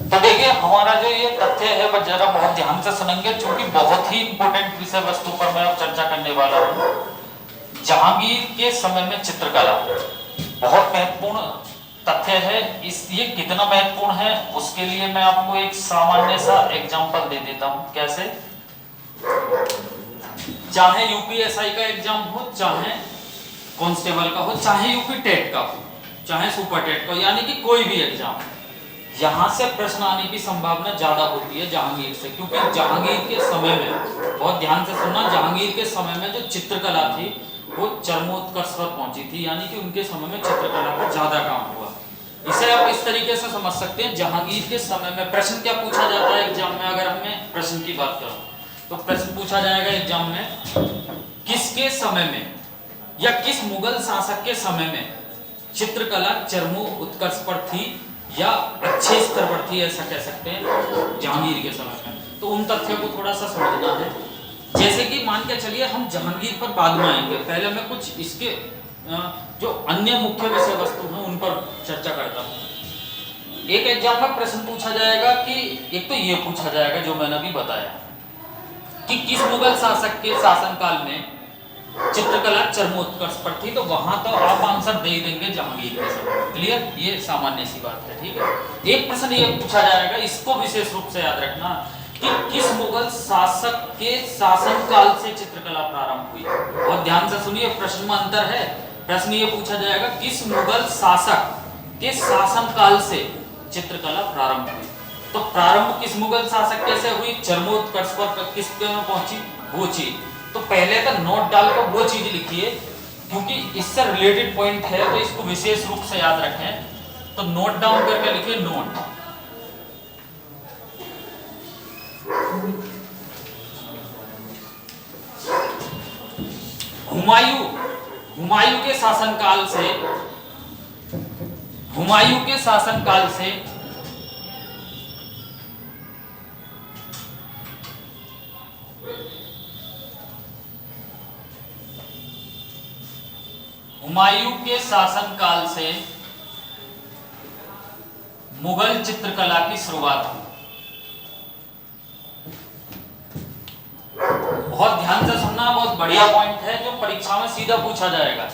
तो देखिए हमारा जो ये तथ्य है वह जरा बहुत ध्यान से सुनेंगे, क्योंकि बहुत ही इंपॉर्टेंट विषय वस्तु पर मैं अब चर्चा करने वाला हूँ। जहांगीर के समय में चित्रकला बहुत महत्वपूर्ण तथ्य है। ये कितना महत्वपूर्ण है उसके लिए मैं आपको एक सामान्य सा एग्जांपल दे देता हूँ। कैसे? चाहे यूपीएसआई का एग्जाम हो, चाहे कांस्टेबल का हो, चाहे यूपी टेट का हो, चाहे सुपर टेट का हो, यानी कि कोई भी एग्जाम, यहां से प्रश्न आने की संभावना ज्यादा होती है जहांगीर से। क्योंकि जहांगीर के समय में, बहुत ध्यान से सुनना, जहांगीर के समय में जो चित्रकला थी वो चरमोत्कर्ष पर पहुंची थी, यानी कि उनके समय में चित्रकला पर ज्यादा काम हुआ। इसे आप इस तरीके से समझ सकते हैं, जहांगीर के समय में प्रश्न क्या पूछा जाता है एग्जाम में। अगर हमें प्रश्न की बात करूं तो प्रश्न पूछा जाएगा एग्जाम में, किसके समय में या किस मुगल शासक के समय में चित्रकला चरमोत्कर्ष पर थी या अच्छे स्तर पर थी, ऐसा कह सकते हैं जहांगीर के समय में। तो उन तथ्यों को थोड़ा सा समझना है। जैसे कि मान के चलिए हम जहांगीर पर बाद में आएंगे, पहले मैं कुछ इसके जो अन्य मुख्य विषय वस्तु हैं उन पर चर्चा करता हूँ। एक एग्जाम में प्रश्न पूछा जाएगा कि एक तो ये पूछा जाएगा जो मैंने अभी बताया कि किस मुगल शासक के शासनकाल में चित्रकला चरमोत्कर्ष पर थी, तो वहां तो आप आंसर दे देंगे जहांगीर के समय। क्लियर? ये सामान्य सी बात है, ठीक है। एक प्रश्न ये पूछा जाएगा, इसको विशेष रूप से याद रखना, कि किस मुगल शासक के शासनकाल से चित्रकला प्रारंभ हुई। बहुत ध्यान से सुनिए, प्रश्न में अंतर है। प्रश्न ये पूछा जाएगा किस मुगल शासक के शासनकाल से चित्रकला प्रारंभ हुई। तो प्रारंभ किस मुगल शासक कैसे हुई? चरमोत्कर्ष पर किस में पहुंची? वो चीज तो पहले का नोट डालकर वो चीज लिखिए, क्योंकि इससे रिलेटेड पॉइंट है, तो इसको विशेष रूप से याद रखें। तो नोट डाउन करके लिखिए, नोट। हुमायूं के शासनकाल से, हुमायूं के शासनकाल से हुमायूं के शासनकाल से मुगल चित्रकला की शुरुआत हुई। बहुत ध्यान से सुनना, बहुत बढ़िया पॉइंट है जो परीक्षा में सीधा पूछा जाएगा।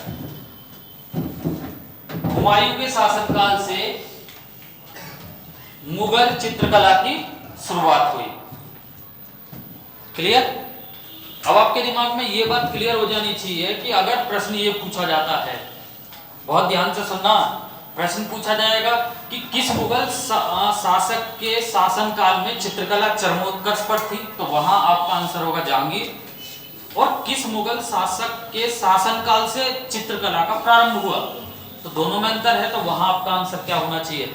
हुमायूं के शासनकाल से मुगल चित्रकला की शुरुआत हुई। क्लियर? अब आपके दिमाग में ये बात क्लियर हो जानी चाहिए कि अगर प्रश्न ये पूछा जाता है, बहुत ध्यान से सुनना, प्रश्न पूछा जाएगा कि किस मुगल शासक के शासनकाल में चित्रकला चरमोत्कर्ष पर थी, तो वहां आपका आंसर होगा जहांगीर। और किस मुगल शासक के शासनकाल से चित्रकला का प्रारंभ हुआ, तो दोनों में अंतर है, तो वहां आपका आंसर क्या होना चाहिए?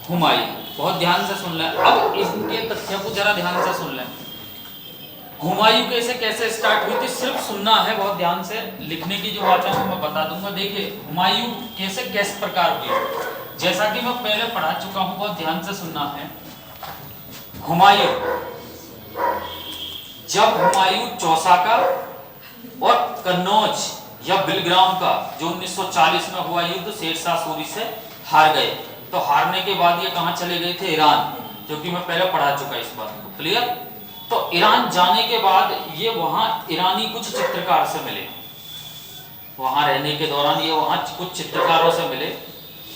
हुमायूं। बहुत ध्यान से सुन लें। अब इनके तथ्यों को जरा ध्यान से सुन लें। हुमायूं कैसे स्टार्ट हुई थी, सिर्फ सुनना है, बहुत ध्यान से। लिखने की जो बात है वो मैं बता दूंगा। देखिए हुमायूं किस प्रकार हुई, जैसा कि मैं पहले पढ़ा चुका हूं, बहुत ध्यान से सुनना है। हुमायूं, जब हुमायूं चौसा का और कन्नौज या बिलग्राम का जो 1940 में हुआ युद्ध शेरशाह सूरी से हार गए, तो हारने के बाद ये कहां चले गए थे? ईरान, जो कि मैं पहले पढ़ा चुका इस बात को। क्लियर? तो ईरान जाने के बाद ये वहां ईरानी कुछ चित्रकार से मिले, वहां रहने के दौरान ये वहां कुछ चित्रकारों से मिले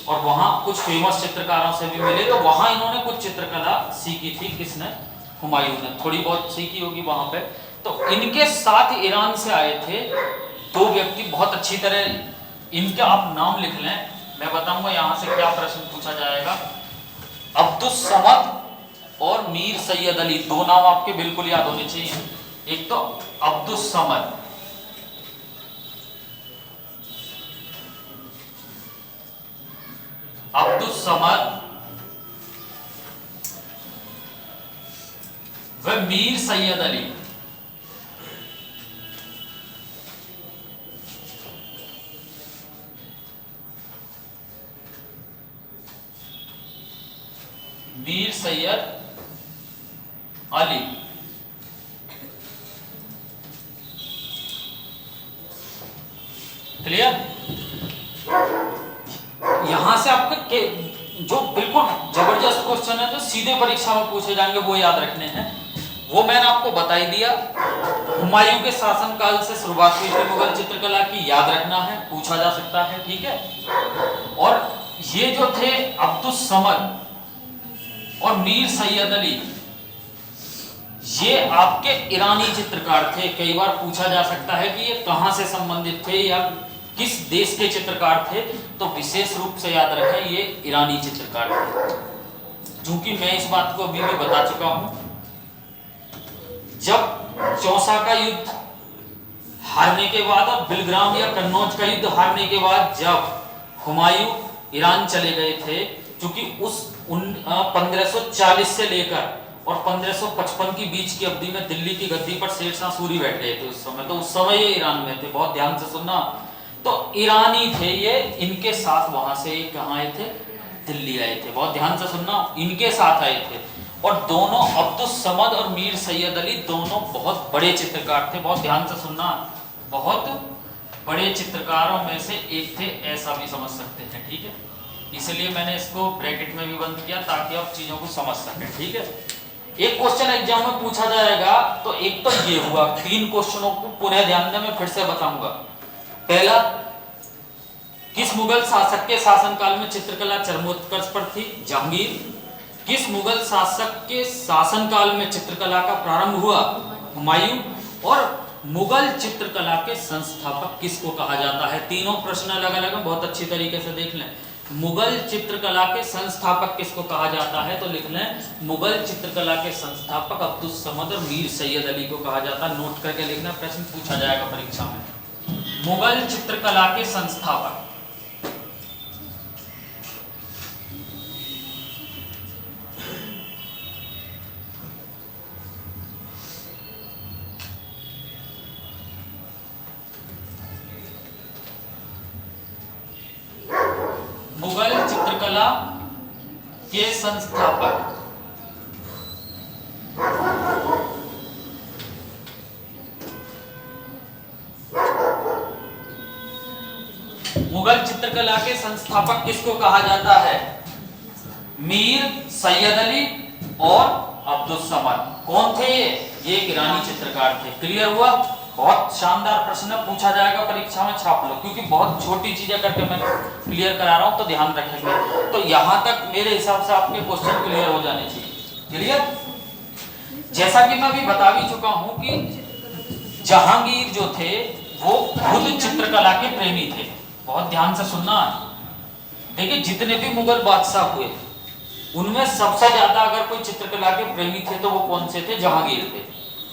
और वहां कुछ फेमस चित्रकारों से भी मिले। तो वहां इन्होंने कुछ चित्रकला सीखी थी। किसने? हुमायूं ने थोड़ी बहुत सीखी होगी वहां पे। तो इनके साथ ईरान से आए थे दो व्यक्ति, बहुत अच्छी तरह इनके आप नाम लिख लें, मैं बताऊंगा यहां से क्या प्रश्न पूछा जाएगा। अब्दुस समद और मीर सैयद अली, दो नाम आपके बिल्कुल याद होने चाहिए। एक तो अब्दुस समद, अब्दुस समद व मीर सैयद अली। मीर सैयद अली क्लियर? यहां से आपके जो बिल्कुल जबरदस्त क्वेश्चन है तो सीधे परीक्षा में पूछे जाएंगे, वो याद रखने हैं। वो मैंने आपको बता ही दिया। हुमायूं के शासनकाल से शुरुआत हुई थी मुगल चित्रकला की, याद रखना है, पूछा जा सकता है, ठीक है। और ये जो थे अब्दुस समद और मीर सैयद अली, ये आपके ईरानी चित्रकार थे। कई बार पूछा जा सकता है कि ये कहां से संबंधित थे या किस देश के चित्रकार थे, तो विशेष रूप से याद रखें ये ईरानी चित्रकार थे। क्योंकि मैं इस बात को अभी भी बता चुका हूं, जब चौसा का युद्ध हारने के बाद और बिलग्राम या कन्नौज का युद्ध हारने के बाद जब हुमायूं ईरान चले गए थे, क्योंकि उस 1540 से लेकर और 1555 की बीच की अवधि में दिल्ली की गद्दी पर शेरशाह सूरी बैठ गए थे उस समय, तो उस समय ये ईरान में थे, बहुत ध्यान से सुनना। तो ईरानी थे ये, इनके साथ वहां से कहां आए थे, दिल्ली आए थे, बहुत ध्यान से सुनना, इनके साथ आए थे। और दोनों अब्दुस समद और मीर सैयद अली दोनों बहुत बड़े चित्रकार थे, बहुत ध्यान से सुनना, बहुत बड़े चित्रकारों में से एक थे, ऐसा भी समझ सकते हैं, ठीक है। इसलिए मैंने इसको ब्रैकेट में भी बंद किया ताकि आप चीजों को समझ सकें, ठीक है। एक क्वेश्चन एग्जाम में पूछा जाएगा, तो एक तो ये हुआ, 3 क्वेश्चनों को पुनः ध्यान दें, मैं फिर से बताऊंगा। पहला, किस मुगल शासक के शासनकाल में चित्रकला चरमोत्कर्ष पर थी, जहांगीर। किस मुगल शासक के शासनकाल में चित्रकला का प्रारंभ हुआ, हुमायूं। और मुगल चित्रकला के संस्थापक किसको कहा जाता है। तीनों प्रश्न अलग अलग हैं, बहुत अच्छी तरीके से देख लें। मुगल चित्रकला के संस्थापक किसको कहा जाता है, तो लिख लें, मुगल चित्रकला के संस्थापक अब्दुस समद और मीर सैयद अली को कहा जाता है। नोट करके लिखना, प्रश्न पूछा जाएगा परीक्षा में। मुगल चित्रकला के संस्थापक, मुगल चित्रकला के संस्थापक, मुगल चित्रकला के संस्थापक किसको कहा जाता है, मीर सैयद अली और अब्दुस समद। कौन थे ये एक ईरानी चित्रकार थे। क्लियर हुआ, बहुत शानदार प्रश्न पूछा जाएगा परीक्षा में, छाप लो, क्योंकि बहुत छोटी चीजें करके मैं क्लियर करा रहा हूं, तो ध्यान रखेंगे। तो यहां तक मेरे हिसाब से आपके क्वेश्चन क्लियर हो जाने चाहिए। क्लियर, जैसा कि मैं अभी बता भी चुका हूं कि जहांगीर जो थे वो खुद चित्रकला के प्रेमी थे, बहुत ध्यान से सुनना। देखिए, जितने भी मुगल बादशाह हुए उनमें सबसे ज्यादा अगर कोई चित्रकला के प्रेमी थे तो वो कौन से थे, जहांगीर थे।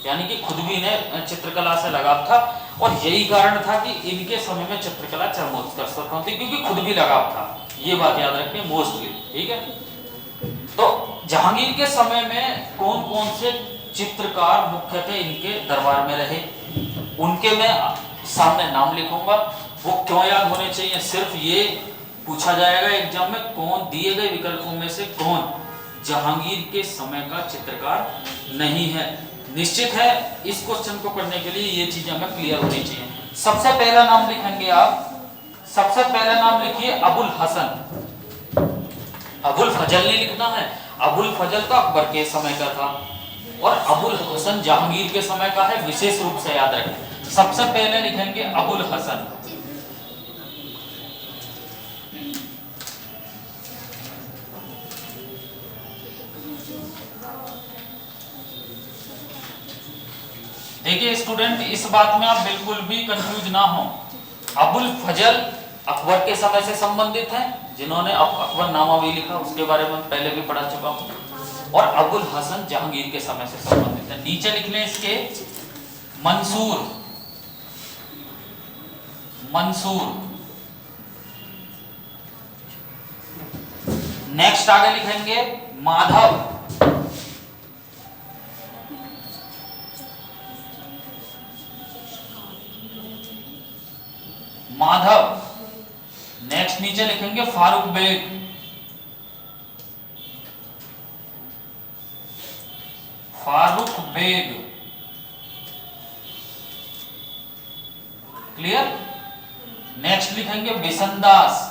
यानी कि खुद भी इन्हें चित्रकला से लगाव था, और यही कारण था कि इनके समय में चित्रकला चरमोत्कर्ष पर पहुंची, क्योंकि खुद भी लगाव था। ये बात याद रखिए मोस्टली, ठीक है। तो जहांगीर के समय में कौन कौन से चित्रकार मुख्यतः इनके दरबार में रहे, उनके मैं सामने नाम लिखूंगा। वो क्यों याद होने चाहिए, सिर्फ ये पूछा जाएगा एग्जाम में, कौन दिए गए विकल्पों में से कौन जहांगीर के समय का चित्रकार नहीं है। निश्चित है इस क्वेश्चन को करने के लिए ये चीजें हमें क्लियर होनी चाहिए। सबसे पहला नाम लिखेंगे आप, सबसे पहला नाम लिखिए अबुल हसन। अबुल फजल नहीं लिखना है, अबुल फजल तो अकबर के समय का था, और अबुल हसन जहांगीर के समय का है, विशेष रूप से याद रखें। सबसे पहले लिखेंगे अबुल हसन। देखिए स्टूडेंट, इस बात में आप बिल्कुल भी कंफ्यूज ना हो। अबुल फजल अकबर के समय से संबंधित हैं, जिन्होंने अकबर नामा भी लिखा, उसके बारे में पहले भी पढ़ा चुका हूं, और अबुल हसन जहांगीर के समय से संबंधित है। नीचे लिख लें इसके मंसूर, मंसूर। नेक्स्ट आगे लिखेंगे माधव, माधव। नेक्स्ट नीचे लिखेंगे फारूक बेग, फारूक बेग। क्लियर। नेक्स्ट लिखेंगे बिशनदास,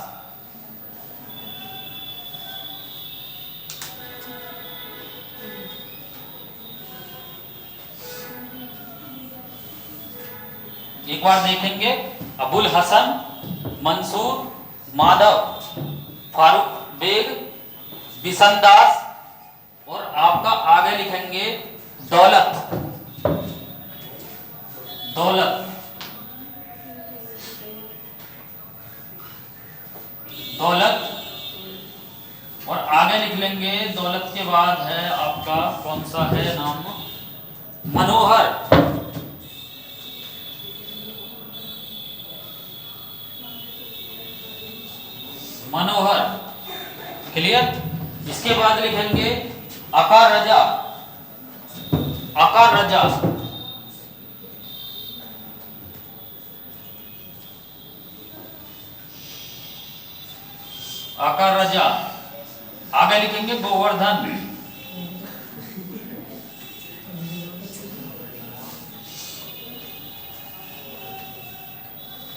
एक बार देखेंगे, अबुल हसन, मंसूर, माधव, फारूक बेग, बिसनदास, और आपका आगे लिखेंगे दौलत, दौलत, दौलत, और आगे लिख लेंगे दौलत के बाद है आपका कौन सा है नाम, मनोहर, मनोहर, क्लियर। इसके बाद लिखेंगे अकार रजा, अकार रजा, आकार रजा, आगे लिखेंगे गोवर्धन,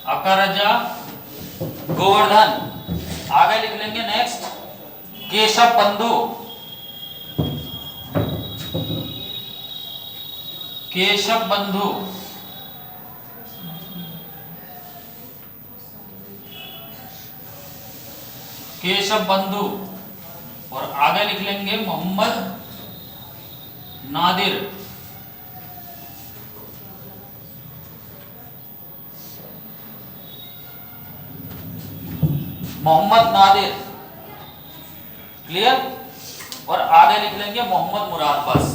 आकार रजा, गोवर्धन। आगे लिख लेंगे नेक्स्ट केशव बंधु, केशव बंधु, केशव बंधु, और आगे लिख लेंगे मोहम्मद नादिर, मोहम्मद नादिर, क्लियर। और आगे लिख लेंगे मोहम्मद मुराद, बस।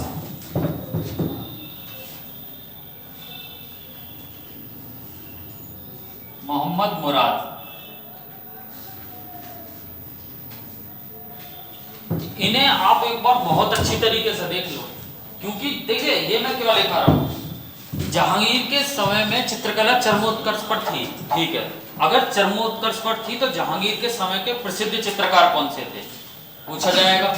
मोहम्मद मुराद। इन्हें आप एक बार बहुत अच्छी तरीके से देख लो, क्योंकि देखिए ये मैं क्यों लिखा रहा हूं। जहांगीर के समय में चित्रकला चरमोत्कर्ष पर थी, ठीक है। अगर चरमोत्कर्ष पर थी तो जहांगीर के समय के प्रसिद्ध चित्रकार कौन से थे, पूछा जाएगा।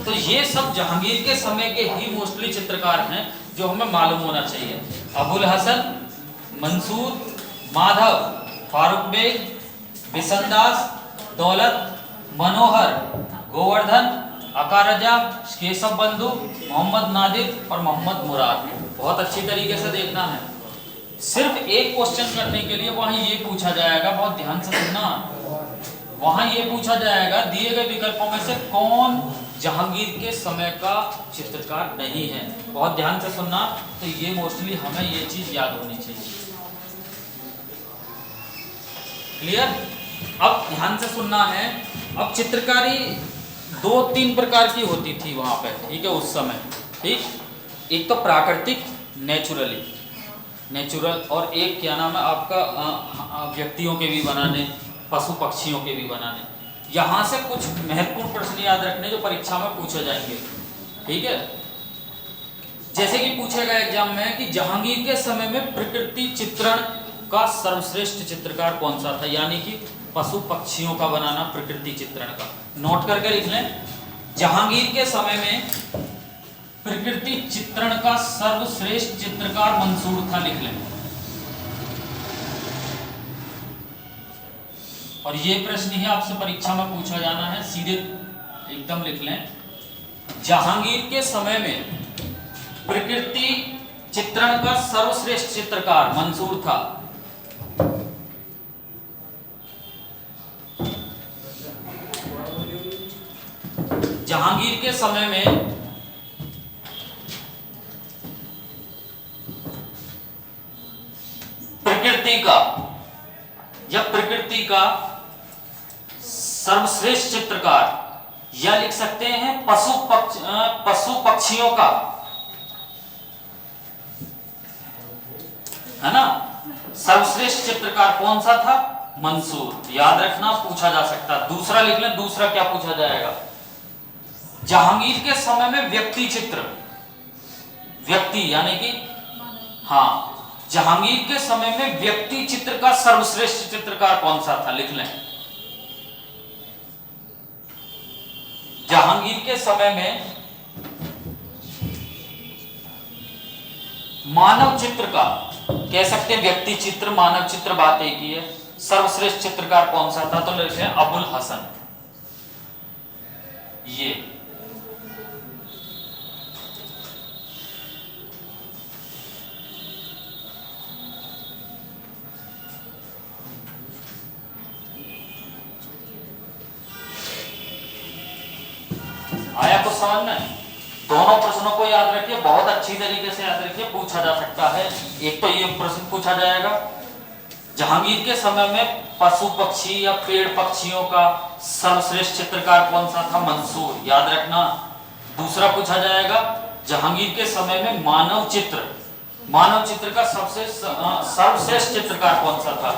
तो ये सब जहांगीर के समय के ही मोस्टली चित्रकार हैं जो हमें मालूम होना चाहिए। अबुल हसन, मंसूर, माधव, फारूक बेग, बिसनदास, दौलत, मनोहर, गोवर्धन, अकार रजा, केशव बंधु, मोहम्मद नादिर और मोहम्मद मुराद। बहुत अच्छी तरीके से देखना है। सिर्फ एक क्वेश्चन करने के लिए वहां ये पूछा जाएगा, बहुत ध्यान से सुनना, वहां ये पूछा जाएगा दिए गए विकल्पों में से कौन जहांगीर के समय का चित्रकार नहीं है। बहुत ध्यान से सुनना, तो ये मोस्टली हमें ये चीज याद होनी चाहिए। क्लियर। अब ध्यान से सुनना है। अब चित्रकारी 2-3 प्रकार की होती थी वहां पे, ठीक है, उस समय, ठीक। एक तो प्राकृतिक, नेचुरल, और एक क्या नाम है आपका व्यक्तियों के भी बनाने, पशु पक्षियों के भी बनाने। यहां से कुछ महत्वपूर्ण प्रश्न याद रखने जो परीक्षा में पूछे जाएंगे, ठीक है। जैसे कि पूछेगा एग्जाम में कि जहांगीर के समय में प्रकृति चित्रण का सर्वश्रेष्ठ चित्रकार कौन सा था, यानी कि पशु पक्षियों का बनाना, प्रकृति चित्रण का। नोट करके लिख लें, जहांगीर के समय में प्रकृति चित्रण का सर्वश्रेष्ठ चित्रकार मंसूर था, लिख लें। और ये प्रश्न ही आपसे परीक्षा में पूछा जाना है, सीधे एकदम लिख लें। जहांगीर के समय में प्रकृति चित्रण का सर्वश्रेष्ठ चित्रकार मंसूर था। जहांगीर के समय में प्रकृति का सर्वश्रेष्ठ चित्रकार, या लिख सकते हैं पशु पक्षियों का, है ना। सर्वश्रेष्ठ चित्रकार कौन सा था, मंसूर। याद रखना, पूछा जा सकता। दूसरा लिख लें, दूसरा क्या पूछा जाएगा, जहांगीर के समय में व्यक्ति चित्र, व्यक्ति यानी कि हाँ, जहांगीर के समय में व्यक्ति चित्र का सर्वश्रेष्ठ चित्रकार कौन सा था, लिख लें। जहांगीर के समय में मानव चित्र का, कह सकते हैं व्यक्ति चित्र, मानव चित्र, बात एक ही है। सर्वश्रेष्ठ चित्रकार कौन सा था, तो लिखे अबुल हसन। ये कुछ समझ में? दोनों प्रश्नों को याद रखिए, बहुत अच्छी तरीके से याद रखिए, पूछा जा सकता है। एक तो ये प्रश्न पूछा जाएगा, जहांगीर के समय में पशु पक्षी या पेड़ पक्षियों का सर्वश्रेष्ठ चित्रकार कौन सा था? मंसूर, याद रखना। दूसरा पूछा जाएगा, जहांगीर के समय में मानव चित्र का सबसे सर्वश्रेष्ठ चित्रकार कौन सा था?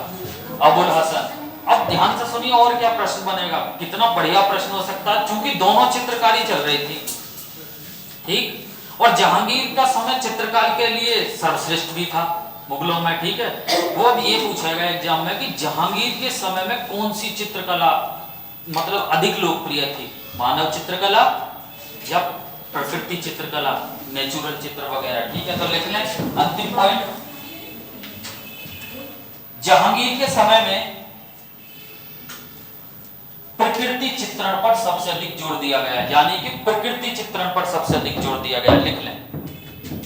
अबुल हसन। अब ध्यान से सुनिए और क्या प्रश्न बनेगा, कितना बढ़िया प्रश्न हो सकता है, क्योंकि दोनों चित्रकारी चल रही थी, ठीक। और जहांगीर का समय चित्रकारी के लिए सर्वश्रेष्ठ भी था मुगलों में, ठीक है। वो अब ये पूछेगा एग्जाम में कि जहांगीर के समय में कौन सी चित्रकला मतलब अधिक लोकप्रिय थी, मानव चित्रकला या प्रकृति चित्रकला, नेचुरल चित्र वगैरह, ठीक है। तो लिख लें अंतिम पॉइंट, जहांगीर के समय में प्रकृति चित्रण पर सबसे अधिक जोर दिया गया, यानी कि प्रकृति चित्रण पर सबसे अधिक जोर दिया गया। लिख लें,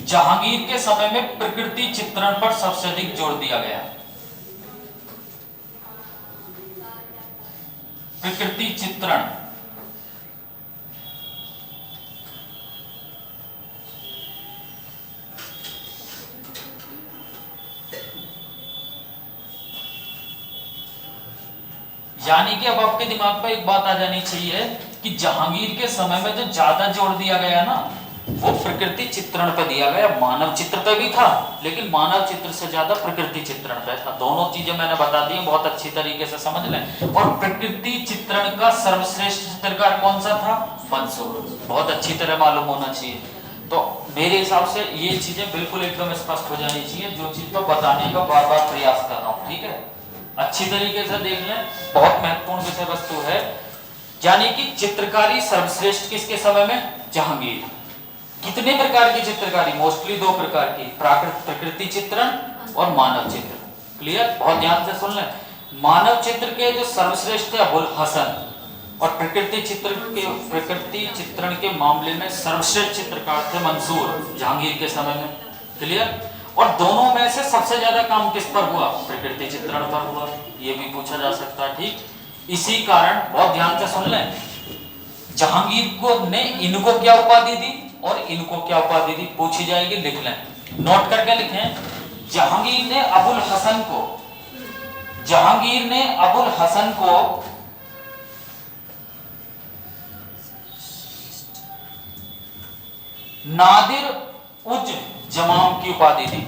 जहांगीर के समय में प्रकृति चित्रण पर सबसे अधिक जोर दिया गया। प्रकृति चित्रण, यानी कि अब आपके दिमाग पर एक बात आ जानी चाहिए कि जहांगीर के समय में जो ज्यादा जोर दिया गया ना, वो प्रकृति चित्रण पे दिया गया। मानव चित्र पे भी था, लेकिन मानव चित्र से ज्यादा प्रकृति चित्रण पे था। दोनों चीजें मैंने बता दी, बहुत अच्छी तरीके से समझ लें। और प्रकृति चित्रण का सर्वश्रेष्ठ चित्रकार कौन सा था? मंसूर। बहुत अच्छी तरह मालूम होना चाहिए। तो मेरे हिसाब से ये चीजें बिल्कुल एकदम स्पष्ट हो जानी चाहिए, जो चीज को बताने का बार बार प्रयास कर रहा हूँ, ठीक है। अच्छी तरीके से देख लें, बहुत महत्वपूर्ण विषय वस्तु है। यानी कि चित्रकारी सर्वश्रेष्ठ किसके समय में? जहांगीर। कितने प्रकार की चित्रकारी? मोस्टली दो प्रकार की, प्रकृति चित्रण और मानव चित्र। क्लियर? बहुत ध्यान से सुन लें। मानव चित्र के जो सर्वश्रेष्ठ थे अबुल हसन, और प्रकृति चित्रण के मामले में सर्वश्रेष्ठ चित्रकार थे मंसूर, जहांगीर के समय में। क्लियर? और दोनों में से सबसे ज्यादा काम किस पर हुआ? प्रकृति चित्रण पर हुआ। ये भी पूछा जा सकता है, ठीक। इसी कारण बहुत ध्यान से सुन लें, जहांगीर को ने इनको क्या उपाधि दी और इनको क्या उपाधि दी, पूछी जाएगी। लिख लें, नोट करके लिखें। जहांगीर ने अबुल हसन को नादिर उज जमाम की उपाधि दी।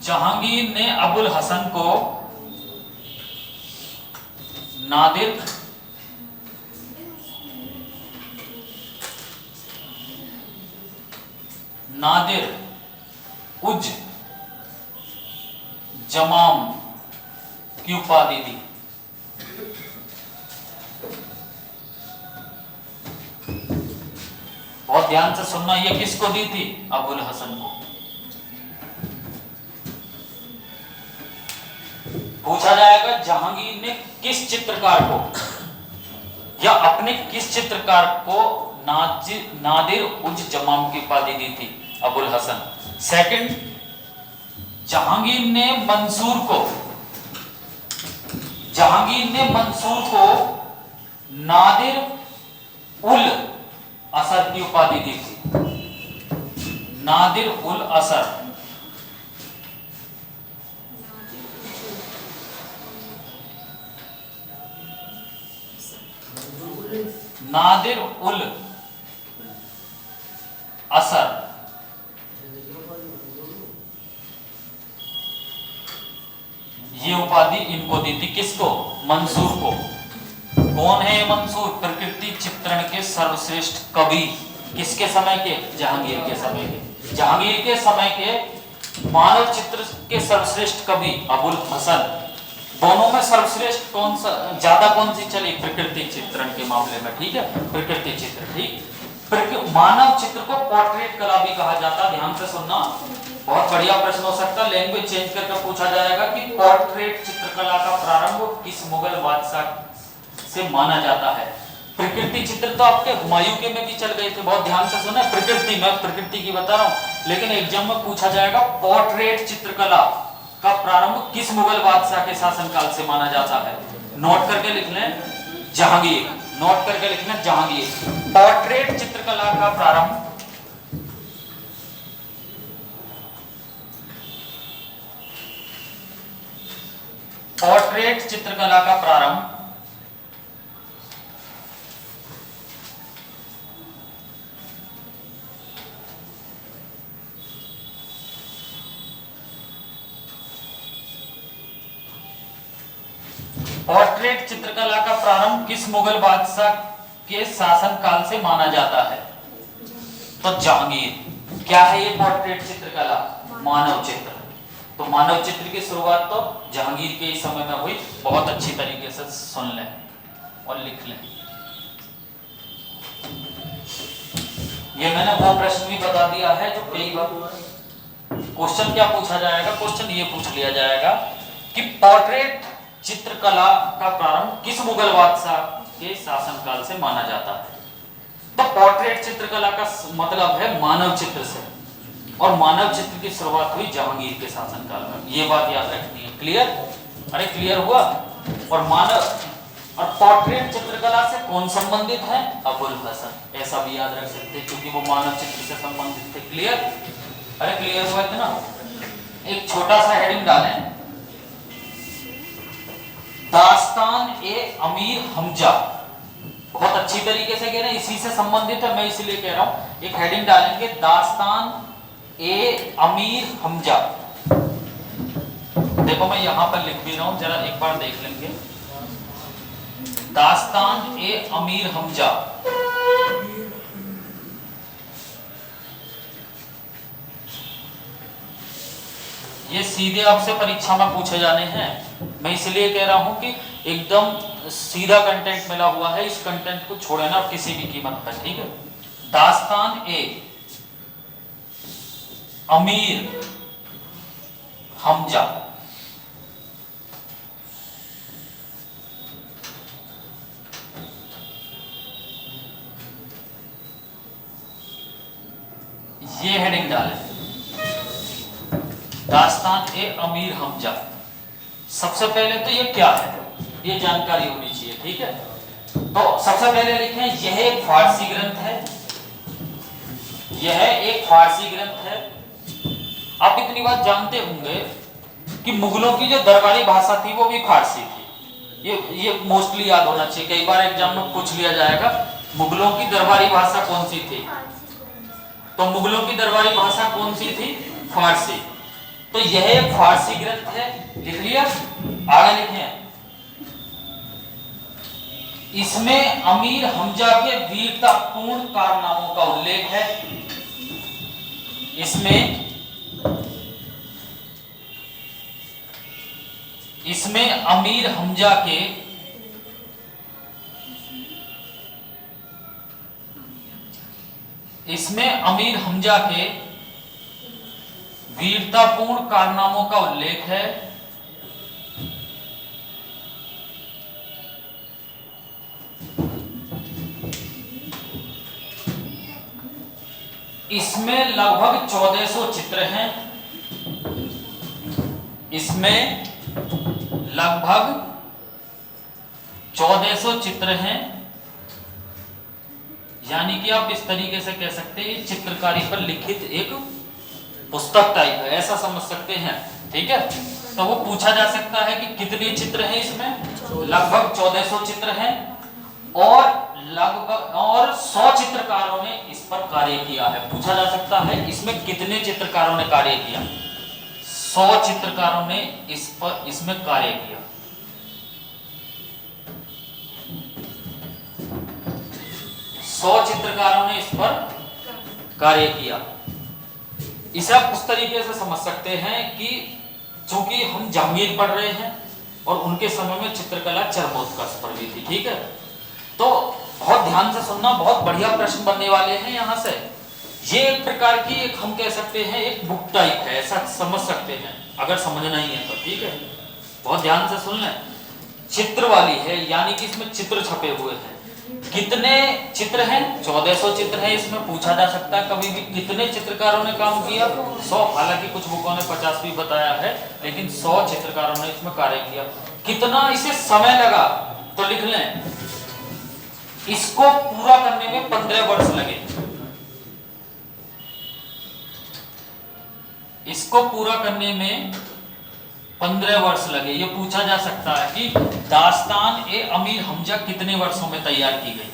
जहांगीर ने अबुल हसन को नादिर उज जमाम की उपाधि दी। बहुत ध्यान से सुनना, ये किसको दी थी? अबुल हसन को। पूछा जाएगा जहांगीर ने किस चित्रकार को या अपने किस चित्रकार को नादिर उज जमाम की उपाधि दी थी? अबुल हसन। सेकंड, जहांगीर ने मंसूर को नादिर उल असर की उपाधि दी थी। नादिर उल असर। नादिर उल असर ये उपाधि इनको दी थी। किसको? मंसूर को। कौन है ये मंसूर? प्रकृति चित्रण के सर्वश्रेष्ठ कवि। किसके समय के? जहांगीर के समय के। जहांगीर के समय के मानव चित्र के सर्वश्रेष्ठ कवि अबुल हसन। दोनों में सर्वश्रेष्ठ कौन सा ज्यादा कौन सी चली? प्रकृति चित्रण के मामले में, ठीक है। प्रकृति चित्र, ठीक। मानव चित्र को पोर्ट्रेट कला भी कहा जाता है। ध्यान से सुनना, बहुत बढ़िया प्रश्न हो सकता है। लैंग्वेज चेंज करके पूछा जाएगा कि पोर्ट्रेट चित्रकला का प्रारंभ किस मुगल बादशाह से माना जाता है। प्रकृति चित्र तो आपके हुमायूं के में भी चल गए थे। बहुत ध्यान से सुना, प्रकृति की बता रहा हूं, लेकिन एग्जाम में पूछा जाएगा पोर्ट्रेट चित्रकला का प्रारंभ किस मुगल बादशाह के शासनकाल से माना जाता है। नोट करके लिख लें, जहांगीर, नोट करके लिखना जहांगीर। पोर्ट्रेट चित्रकला का प्रारंभ पोर्ट्रेट चित्रकला का प्रारंभ पोर्ट्रेट चित्रकला का प्रारंभ किस मुगल बादशाह के शासनकाल से माना जाता है? तो जहांगीर। क्या है ये पोर्ट्रेट चित्रकला? मानव चित्र। तो मानव चित्र की शुरुआत तो जहांगीर के इस समय में हुई। बहुत अच्छी तरीके से सुन लें और लिख लें। ये मैंने वो प्रश्न भी बता दिया है जो कई बार क्वेश्चन क्या पूछा जाएगा, क्वेश्चन ये पूछ लिया जाएगा कि पोर्ट्रेट चित्रकला का प्रारंभ किस मुगल बादशाह के शासनकाल से माना जाता है? तो पोर्ट्रेट चित्रकला का मतलब है मानव चित्र से, और मानव चित्र की शुरुआत हुई जहांगीर के शासनकाल में। ये बात याद रखनी है। क्लियर? अरे क्लियर हुआ? और मानव और पोर्ट्रेट चित्रकला से कौन संबंधित है? अबुल हसन। ऐसा भी याद रख सकते हैं क्योंकि वो मानव चित्र से संबंधित थे। क्लियर? अरे क्लियर हुआ इतना? एक छोटा सा हेडिंग डालें, दास्तान ए अमीर हमजा। बहुत अच्छी तरीके से कह रहे हैं, इसी से संबंधित है, मैं इसलिए कह रहा हूं। एक हेडिंग डालेंगे, दास्तान ए अमीर हमजा। देखो मैं यहां पर लिख भी रहा हूं, जरा एक बार देख लेंगे। दास्तान ए अमीर हमजा। ये सीधे आपसे परीक्षा में पूछे जाने हैं। मैं इसलिए कह रहा हूं कि एकदम सीधा कंटेंट मिला हुआ है, इस कंटेंट को छोड़े ना किसी भी कीमत पर। ठीक है? दास्तान ए अमीर हमजा। ये हेडिंग डालें, दास्तान ए अमीर हमजा। सबसे पहले तो ये क्या है, ये जानकारी होनी चाहिए। ठीक है? तो सबसे पहले लिखें, यह एक फारसी ग्रंथ है। यह एक फारसी ग्रंथ है। आप इतनी बात जानते होंगे कि मुगलों की जो दरबारी भाषा थी वो भी फारसी थी। ये मोस्टली याद होना चाहिए, कई बार एग्जाम में पूछ लिया जाएगा मुगलों की दरबारी भाषा कौन सी थी। तो मुगलों की दरबारी भाषा कौन सी थी? फारसी। तो यह एक फारसी ग्रंथ है। लिख लिया? आगे लिखें, इसमें अमीर हमजा के वीरतापूर्ण कारनामों का उल्लेख है। इसमें अमीर हमजा के वीरतापूर्ण कारनामों का उल्लेख है। इसमें लगभग 1400 चित्र हैं। इसमें लगभग 1400 चित्र हैं। यानी कि आप इस तरीके से कह सकते हैं चित्रकारी पर लिखित एक पुस्तक टाइप है, ऐसा समझ सकते हैं। ठीक है? तो वो पूछा जा सकता है कि कितने चित्र हैं इसमें? लगभग 1400 चित्र हैं और लगभग 100 चित्रकारों ने इस पर कार्य किया है। पूछा जा सकता है इसमें कितने चित्रकारों ने कार्य किया? 100 चित्रकारों ने इसमें कार्य किया। 100 चित्रकारों ने इस पर कार्य किया। इसे आप उस तरीके से समझ सकते हैं कि चूंकि हम जहांगीर पढ़ रहे हैं और उनके समय में चित्रकला चरमोत्कर्ष पर भी थी। ठीक है? तो बहुत ध्यान से सुनना, बहुत बढ़िया प्रश्न बनने वाले हैं यहां से। ये एक प्रकार की एक हम कह सकते हैं एक बुक टाइप है, ऐसा समझ सकते हैं अगर समझना ही है तो। ठीक है? बहुत ध्यान से सुन लें। चित्र वाली है, यानी कि इसमें चित्र छपे हुए हैं। कितने चित्र हैं? 1400 चित्र हैं। इसमें पूछा जा सकता है कभी भी कितने चित्रकारों ने काम किया? 100। हालांकि कुछ बुकों ने 50 भी बताया है, लेकिन 100 चित्रकारों ने इसमें कार्य किया। कितना इसे समय लगा? तो लिख लें, इसको पूरा करने में 15 वर्ष लगे। इसको पूरा करने में 15 वर्ष लगे। ये पूछा जा सकता है कि दास्तान ए अमीर हमजा कितने वर्षों में तैयार की गई।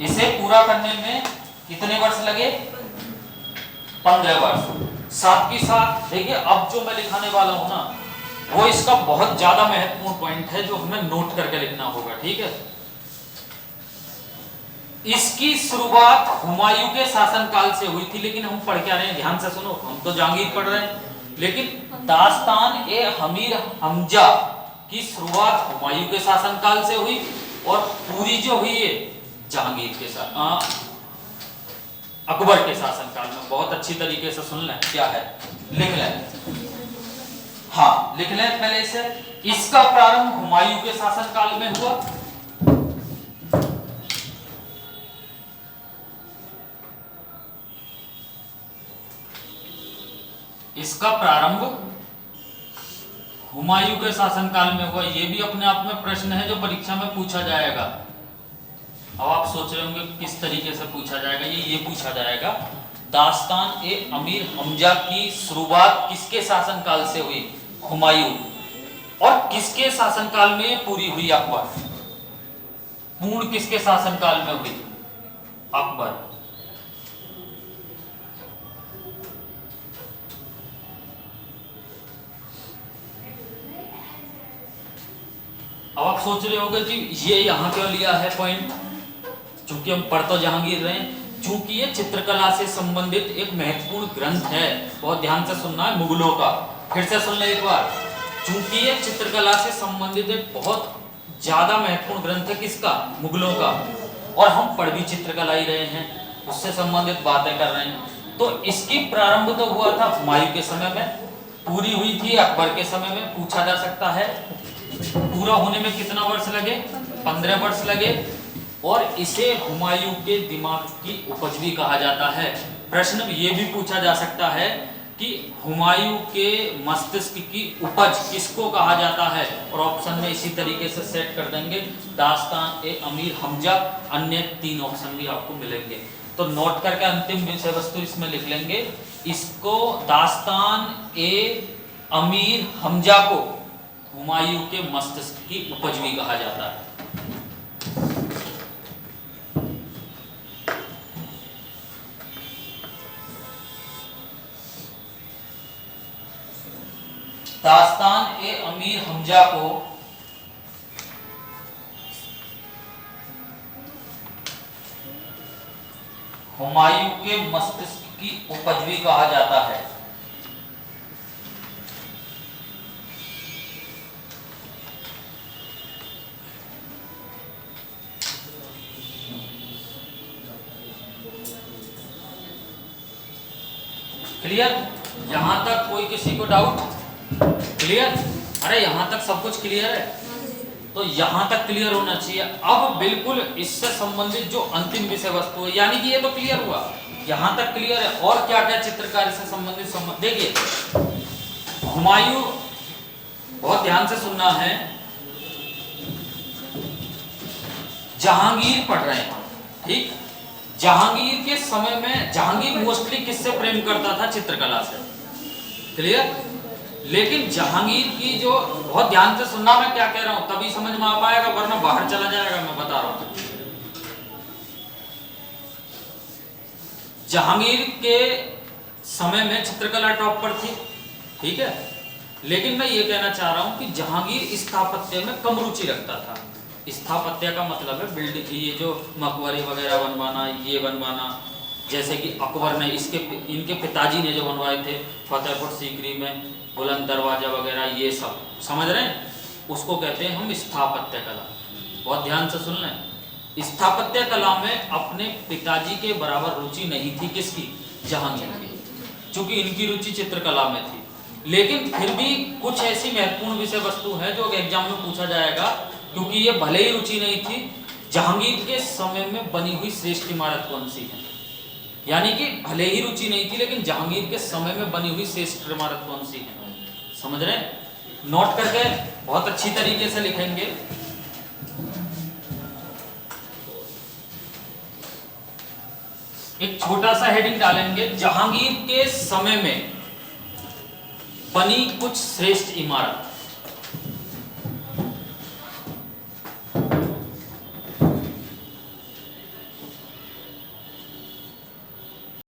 इसे पूरा करने में कितने वर्ष लगे? 15 वर्ष। साथ ही साथ देखिए, अब जो मैं लिखाने वाला हूं ना, वो इसका बहुत ज्यादा महत्वपूर्ण पॉइंट है जो हमें नोट करके लिखना होगा, ठीक है। इसकी शुरुआत हुमायूं के शासनकाल से हुई थी, लेकिन हम पढ़ क्या रहे हैं, ध्यान से सुनो, हम तो जहांगीर पढ़ रहे हैं, लेकिन दास्तान ए अमीर हमजा की शुरुआत हुमायूं के शासनकाल से हुई और पूरी जो हुई है जहांगीर के साथ अकबर के शासनकाल में। बहुत अच्छी तरीके से सुन लें, क्या है लिख लें। हाँ लिख लें पहले से। इसका प्रारंभ हुमायूं के शासनकाल में हुआ। इसका प्रारंभ हुमायूं के शासनकाल में हुआ। यह भी अपने आप में प्रश्न है जो परीक्षा में पूछा जाएगा। अब आप सोच रहे होंगे किस तरीके से पूछा जाएगा। ये पूछा जाएगा, दास्तान ए अमीर हमजा की शुरुआत किसके शासनकाल से हुई? हुमायूं। और किसके शासनकाल में ये पूरी हुई? अकबर। पूर्ण किसके शासनकाल में हुई? अकबर। अब आप सोच रहे होंगे कि ये यहां क्यों लिया है पॉइंट, चूंकि हम पढ़ तो जहांगीर रहे हैं, चूंकि ये चित्रकला से संबंधित एक महत्वपूर्ण ग्रंथ है। बहुत ध्यान से सुनना है, मुगलों का। फिर से सुन ले एक बार। चूंकि ये चित्रकला से संबंधित एक बहुत ज्यादा महत्वपूर्ण ग्रंथ है, किसका? मुगलों का। और हम पढ़ भी चित्रकला ही रहे हैं, उससे संबंधित बातें कर रहे हैं। तो इसकी प्रारंभ तो हुआ था हुमायूं के समय में, पूरी हुई थी अकबर के समय में। पूछा जा सकता है पूरा होने में कितना वर्ष लगे? 15 वर्ष लगे। और इसे हुमायूं के दिमाग की उपज भी कहा जाता है। प्रश्न में यह भी पूछा जा सकता है कि हुमायूं के मस्तिष्क की उपज किसको कहा जाता है, और ऑप्शन में इसी तरीके से सेट कर देंगे, दास्तान ए अमीर हमजा। अन्य 3 ऑप्शन भी आपको मिलेंगे, तो नोट करके अंतिम विषय वस्तु इसमें लिख लेंगे। इसको दास्तान ए अमीर हमजा को हुमायूं के मस्तिष्क की उपज भी कहा जाता है। दास्तान ए अमीर हमजा को हुमायूं के मस्तिष्क की उपज भी कहा जाता है। क्लियर? यहां तक कोई किसी को डाउट? क्लियर? अरे यहां तक सब कुछ क्लियर है, तो यहां तक क्लियर होना चाहिए। अब बिल्कुल इससे संबंधित जो अंतिम विषय वस्तु है, यानी कि ये तो क्लियर हुआ, यहां तक क्लियर है। और क्या क्या चित्रकारी से संबंधित देखिए, हुमायूं, बहुत ध्यान से सुनना है, जहांगीर पढ़ रहे हैं, ठीक? जहांगीर के समय में जहांगीर मोस्टली किससे प्रेम करता था? चित्रकला से। क्लियर? लेकिन जहांगीर की जो, बहुत ध्यान से सुनना मैं क्या कह रहा हूं, तभी समझ में आ पाएगा, वरना बाहर चला जाएगा, मैं बता रहा हूं। जहांगीर के समय में चित्रकला टॉप पर थी, ठीक है, लेकिन मैं ये कहना चाह रहा हूं कि जहांगीर स्थापत्य में कम रुचि रखता था। स्थापत्य का मतलब है बिल्डिंग, ये जो मकबरे वगैरह बनवाना, ये बनवाना, जैसे कि अकबर ने इनके पिताजी ने जो बनवाए थे फतेहपुर सीकरी में बुलंद दरवाजा वगैरह, ये सब समझ रहे हैं, उसको कहते हैं हम स्थापत्य कला। बहुत ध्यान से सुन लें, स्थापत्य कला में अपने पिताजी के बराबर रुचि नहीं थी। किसकी? जहांगीर की, चूंकि इनकी रुचि चित्रकला में थी। लेकिन फिर भी कुछ ऐसी महत्वपूर्ण विषय वस्तु है जो एग्जाम में पूछा जाएगा, क्योंकि ये भले ही रुचि नहीं थी। जहांगीर के समय में बनी हुई श्रेष्ठ इमारत कौन सी है? यानी कि भले ही रुचि नहीं थी, लेकिन जहांगीर के समय में बनी हुई श्रेष्ठ इमारत कौन सी है? समझ रहे हैं? नोट करके बहुत अच्छी तरीके से लिखेंगे। एक छोटा सा हेडिंग डालेंगे, जहांगीर के समय में बनी कुछ श्रेष्ठ इमारत।